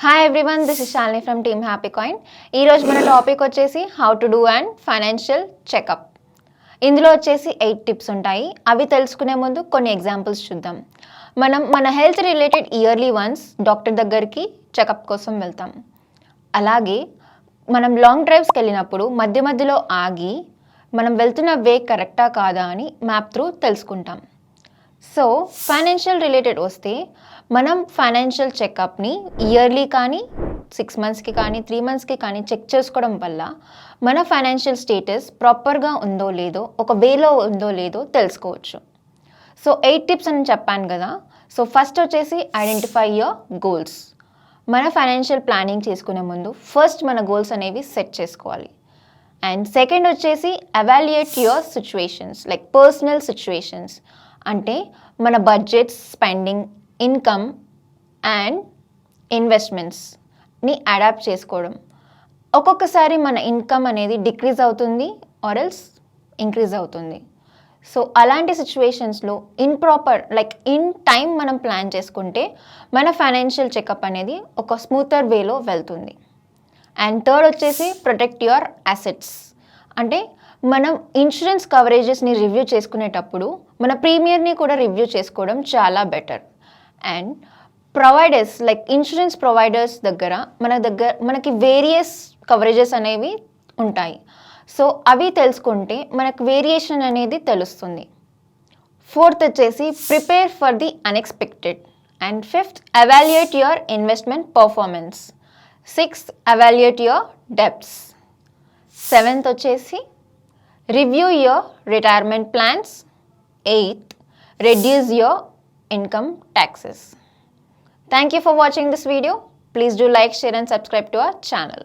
Hi everyone, this is Shalini from Team Happycoin. ఈ రోజు మన టాపిక్ వచ్చేసి how to do and financial checkup. ఇందులో వచ్చేసి 8 టిప్స్ ఉంటాయి. అవి తెలుసుకునే ముందు కొన్ని ఎగ్జాంపుల్స్ చూద్దాం. మన health related yearly once doctor దగ్గరికి చెకప్ కోసం వెళ్తాం. అలాగే మనం లాంగ్ డ్రైవ్స్కి వెళ్ళినప్పుడు మధ్యలో ఆగి మనం వెళ్తున్న వే కరెక్టా కాదా అని మ్యాప్ త్రూ తెలుసుకుంటాం. సో ఫైనాన్షియల్ రిలేటెడ్ వస్తే మనం ఫైనాన్షియల్ చెకప్ని ఇయర్లీ కానీ 6 మంత్స్కి కానీ 3 మంత్స్కి కానీ చెక్ చేసుకోవడం వల్ల మన ఫైనాన్షియల్ స్టేటస్ ప్రాపర్గా ఉందో లేదో ఒక వేలో ఉందో లేదో తెలుసుకోవచ్చు. సో 8 టిప్స్ అని చెప్పాను కదా. సో ఫస్ట్ వచ్చేసి ఐడెంటిఫై యువర్ గోల్స్. మన ఫైనాన్షియల్ ప్లానింగ్ చేసుకునే ముందు ఫస్ట్ మన గోల్స్ అనేవి సెట్ చేసుకోవాలి. అండ్ సెకండ్ వచ్చేసి evaluate your situations like personal situations. అంటే మన బడ్జెట్స్, స్పెండింగ్, ఇన్కమ్ అండ్ ఇన్వెస్ట్మెంట్స్ని అడాప్ట్ చేసుకోవడం. ఒక్కొక్కసారి మన ఇన్కమ్ అనేది డిక్రీజ్ అవుతుంది ఆర్ ఎల్స్ ఇంక్రీజ్ అవుతుంది. సో అలాంటి సిచ్యువేషన్స్లో ఇన్ టైం మనం ప్లాన్ చేసుకుంటే మన ఫైనాన్షియల్ చెకప్ అనేది ఒక స్మూతర్ వేలో వెళ్తుంది. అండ్ థర్డ్ వచ్చేసి ప్రొటెక్ట్ యువర్ అసెట్స్. అంటే మనం ఇన్సూరెన్స్ కవరేజెస్ని రివ్యూ చేసుకునేటప్పుడు మన ప్రీమియర్ని కూడా రివ్యూ చేసుకోవడం చాలా better. And providers like insurance providers దగ్గర మనకి వేరియస్ కవరేజెస్ అనేవి ఉంటాయి. సో అవి తెలుసుకుంటే మనకు వేరియేషన్ అనేది తెలుస్తుంది. ఫోర్త్ వచ్చేసి prepare for the unexpected. And fifth evaluate your investment performance. Sixth evaluate your debts. Seventh వచ్చేసి review your retirement plans. Eighth reduce your income taxes. Thank you for watching this video. Please do like, share and subscribe to our channel.